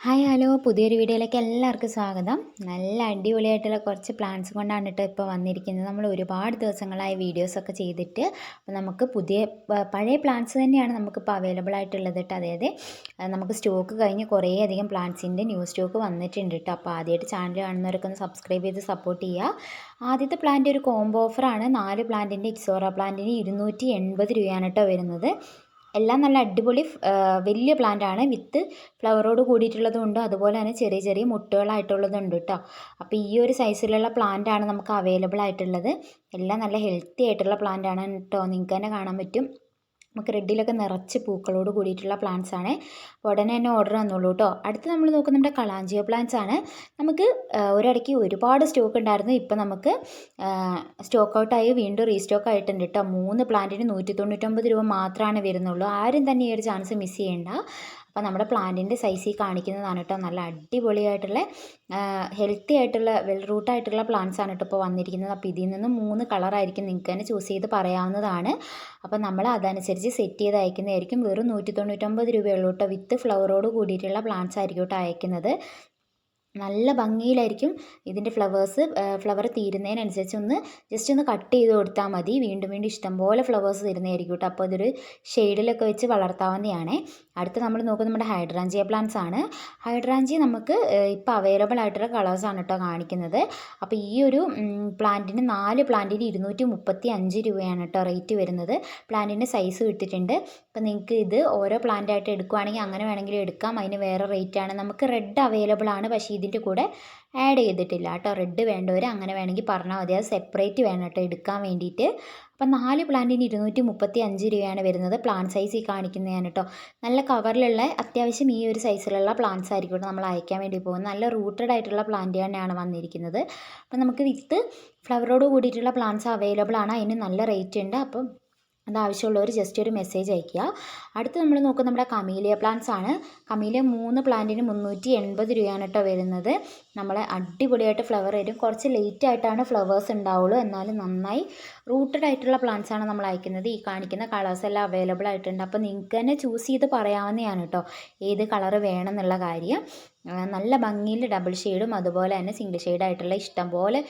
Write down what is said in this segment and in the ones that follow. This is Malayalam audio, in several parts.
ഹായ് ഹലോ പുതിയൊരു വീഡിയോയിലേക്ക് എല്ലാവർക്കും സ്വാഗതം. നല്ല അടിപൊളിയായിട്ടുള്ള കുറച്ച് പ്ലാൻസ് കൊണ്ടാണ് കേട്ടോ ഇപ്പോൾ വന്നിരിക്കുന്നത്. നമ്മൾ ഒരുപാട് ദിവസങ്ങളായി വീഡിയോസൊക്കെ ചെയ്തിട്ട് അപ്പോൾ നമുക്ക് പഴയ പ്ലാൻസ് തന്നെയാണ് നമുക്കിപ്പോൾ അവൈലബിൾ ആയിട്ടുള്ളത് കേട്ടോ. അതായത് നമുക്ക് സ്റ്റോക്ക് കഴിഞ്ഞ് കുറേ അധികം പ്ലാൻസിൻ്റെ ന്യൂ സ്റ്റോക്ക് വന്നിട്ടുണ്ട് കേട്ടോ. അപ്പോൾ ആദ്യമായിട്ട് ചാനൽ കാണുന്നവരൊക്കെ ഒന്ന് സബ്സ്ക്രൈബ് ചെയ്ത് സപ്പോർട്ട് ചെയ്യുക. ആദ്യത്തെ പ്ലാന്റ് ഒരു കോംബോ ഓഫറാണ്. 4 പ്ലാന്റിൻ്റെ ഇക്സോറ പ്ലാന്റിന് 280 രൂപയാണ് കേട്ടോ വരുന്നത്. എല്ലാം നല്ല അടിപൊളി വലിയ പ്ലാന്റാണ്. വിത്ത് ഫ്ലവറോട് കൂടിയിട്ടുള്ളതുണ്ട്, അതുപോലെ തന്നെ ചെറിയ ചെറിയ മുട്ടുകളായിട്ടുള്ളതുണ്ട് കേട്ടോ. അപ്പോൾ ഈ ഒരു സൈസിലുള്ള പ്ലാന്റാണ് നമുക്ക് അവൈലബിൾ ആയിട്ടുള്ളത്. എല്ലാം നല്ല ഹെൽത്തി ആയിട്ടുള്ള പ്ലാന്റാണ് കേട്ടോ. നിങ്ങൾക്ക് തന്നെ കാണാൻ പറ്റും. നമുക്ക് റെഡിലൊക്കെ നിറച്ച് പൂക്കളോട് കൂടിയിട്ടുള്ള പ്ലാന്റ്സ് ആണ്. ഉടനെ തന്നെ ഓർഡർ തന്നോളൂ കേട്ടോ. അടുത്ത് നമ്മൾ നോക്കുന്നത് നമ്മുടെ കളാഞ്ചിയോ പ്ലാന്റ്സ് ആണ്. നമുക്ക് ഒരിടയ്ക്ക് ഒരുപാട് സ്റ്റോക്ക് ഉണ്ടായിരുന്നു. ഇപ്പം നമുക്ക് സ്റ്റോക്ക് ഔട്ടായി വീണ്ടും റീസ്റ്റോക്ക് ആയിട്ടുണ്ട് കേട്ടോ. 3 പ്ലാന്റിന് 199 രൂപ മാത്രമാണ് വരുന്നുള്ളൂ. ആരും തന്നെ ഈ ഒരു ചാൻസ് മിസ് ചെയ്യേണ്ട. അപ്പോൾ നമ്മുടെ പ്ലാന്റിൻ്റെ സൈസിൽ കാണിക്കുന്നതാണ് കേട്ടോ. നല്ല അടിപൊളിയായിട്ടുള്ള ഹെൽത്തി ആയിട്ടുള്ള വെൽ റൂട്ടായിട്ടുള്ള പ്ലാന്റ്സ് ആണ് കേട്ടോ ഇപ്പോൾ വന്നിരിക്കുന്നത്. അപ്പോൾ ഇതിൽ നിന്ന് 3 കളറായിരിക്കും നിങ്ങൾക്ക് തന്നെ ചൂസ് ചെയ്ത് പറയാവുന്നതാണ്. അപ്പോൾ നമ്മൾ അതനുസരിച്ച് സെറ്റ് ചെയ്ത് അയക്കുന്നതായിരിക്കും. വെറും 199 രൂപയുള്ളൂ കേട്ടോ. വിത്ത് ഫ്ലവറോട് കൂടിയിട്ടുള്ള പ്ലാന്റ്സ് ആയിരിക്കും കേട്ടോ അയക്കുന്നത്. നല്ല ഭംഗിയിലായിരിക്കും ഇതിൻ്റെ ഫ്ലവർ തീരുന്നതിനനുസരിച്ച് ജസ്റ്റ് ഒന്ന് കട്ട് ചെയ്ത് കൊടുത്താൽ മതി. വീണ്ടും വീണ്ടും ഇഷ്ടംപോലെ ഫ്ലവേഴ്സ് തരുന്നതായിരിക്കും കേട്ടോ. അപ്പോൾ ഇതൊരു ഷെയ്ഡിലൊക്കെ വെച്ച് വളർത്താവുന്നതാണ്. അടുത്ത് നമ്മൾ നോക്കുന്നത് നമ്മുടെ ഹൈഡ്രാഞ്ചിയ പ്ലാന്റ്സ് ആണ്. ഹൈഡ്രാഞ്ചിയ നമുക്ക് ഇപ്പോൾ അവൈലബിൾ ആയിട്ടുള്ള കളേഴ്സാണ് കേട്ടോ കാണിക്കുന്നത്. അപ്പോൾ ഈ ഒരു പ്ലാന്റിന് 4 പ്ലാന്റിന് 235 രൂപയാണ് കേട്ടോ റേറ്റ് വരുന്നത്. പ്ലാന്റിൻ്റെ സൈസ് ഇട്ടിട്ടുണ്ട്. അപ്പോൾ നിങ്ങൾക്ക് ഇത് ഓരോ പ്ലാന്റായിട്ട് എടുക്കുകയാണെങ്കിൽ അങ്ങനെ വേണമെങ്കിൽ എടുക്കാം. അതിന് വേറെ റേറ്റാണ്. നമുക്ക് റെഡ് അവൈലബിൾ ആണ്, പക്ഷേ ഇതിൻ്റെ കൂടെ ആഡ് ചെയ്തിട്ടില്ല കേട്ടോ. റെഡ് വേണ്ടവർ അങ്ങനെ വേണമെങ്കിൽ പറഞ്ഞാൽ മതി. അത് സെപ്പറേറ്റ് വേണം കേട്ടോ എടുക്കാൻ വേണ്ടിയിട്ട്. അപ്പം 4 പ്ലാന്റിന് 235 രൂപയാണ് വരുന്നത്. പ്ലാന്റ് സൈസ് ഈ കാണിക്കുന്നതാണ് കേട്ടോ. നല്ല കവറിലുള്ള അത്യാവശ്യം ഈ ഒരു സൈസിലുള്ള പ്ലാന്റ്സ് ആയിരിക്കും കേട്ടോ നമ്മൾ അയക്കാൻ വേണ്ടി പോകുന്നത്. നല്ല റൂട്ടഡ് ആയിട്ടുള്ള പ്ലാന്റ് തന്നെയാണ് വന്നിരിക്കുന്നത്. അപ്പം നമുക്ക് വിത്ത് ഫ്ലവറോട് കൂടിയിട്ടുള്ള പ്ലാന്റ്സ് അവൈലബിൾ ആണ്. അതിന് നല്ല റേറ്റ് ഉണ്ട്. അപ്പം അതാവശ്യമുള്ളവർ ജസ്റ്റ് ഒരു മെസ്സേജ് അയയ്ക്കുക. അടുത്ത് നമ്മൾ നോക്കുന്നത് നമ്മുടെ കമീലിയ പ്ലാന്റ്സ് ആണ്. കമീലിയ 3 പ്ലാന്റിന് 380 രൂപയാണ് കേട്ടോ വരുന്നത്. നമ്മളെ അടിപൊളിയായിട്ട് ഫ്ലവർ വരും. കുറച്ച് ലേറ്റ് ആയിട്ടാണ് ഫ്ലവേഴ്സ് ഉണ്ടാവുള്ളൂ, എന്നാലും നന്നായി റൂട്ടഡ് ആയിട്ടുള്ള പ്ലാന്റ്സ് ആണ് നമ്മൾ അയക്കുന്നത്. ഈ കാണിക്കുന്ന കളേഴ്സ് എല്ലാം അവൈലബിൾ ആയിട്ടുണ്ട്. അപ്പോൾ നിങ്ങൾക്ക് തന്നെ ചൂസ് ചെയ്ത് പറയാവുന്നതാണ് കേട്ടോ ഏത് കളർ വേണം എന്നുള്ള കാര്യം. നല്ല ഭംഗിയിൽ ഡബിൾ ഷെയ്ഡും അതുപോലെ തന്നെ സിംഗിൾ ഷെയ്ഡായിട്ടുള്ള ഇഷ്ടംപോലെ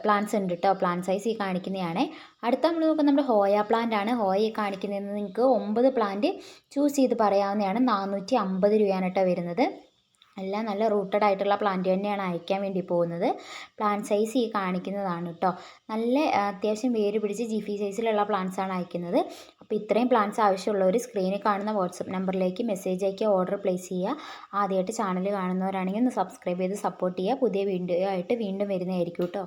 പ്ലാന്റ്സ് ഉണ്ട് കേട്ടോ. പ്ലാന്റ് സൈസ് ഈ കാണിക്കുന്നതാണ്. അടുത്ത നമ്മൾ നോക്കുന്നത് നമ്മുടെ ഹോയ പ്ലാന്റ് ആണ്. ഹോയ കാണിക്കുന്നത് നിങ്ങൾക്ക് 9 പ്ലാന്റ് ചൂസ് ചെയ്ത് പറയാവുന്നതാണ്. 450 രൂപയാണ് കേട്ടോ വരുന്നത്. എല്ലാം നല്ല റൂട്ടഡ് ആയിട്ടുള്ള പ്ലാന്റ് തന്നെയാണ് അയക്കാൻ വേണ്ടി പോകുന്നത്. പ്ലാന്റ് സൈസ് ഈ കാണിക്കുന്നതാണ് കേട്ടോ. നല്ല അത്യാവശ്യം വേര് പിടിച്ച് ജിഫി സൈസിലുള്ള പ്ലാന്റ്സ് ആണ് അയക്കുന്നത്. അപ്പോൾ ഇത്രയും പ്ലാന്റ്സ് ആവശ്യമുള്ളവർ സ്ക്രീനിൽ കാണുന്ന വാട്സപ്പ് നമ്പറിലേക്ക് മെസ്സേജ് അയക്കുക, ഓർഡർ പ്ലേസ് ചെയ്യുക. ആദ്യമായിട്ട് ചാനൽ കാണുന്നവരാണെങ്കിൽ ഒന്ന് സബ്സ്ക്രൈബ് ചെയ്ത് സപ്പോർട്ട് ചെയ്യുക. പുതിയ വീഡിയോ ആയിട്ട് വീണ്ടും വരുന്നതായിരിക്കും കേട്ടോ.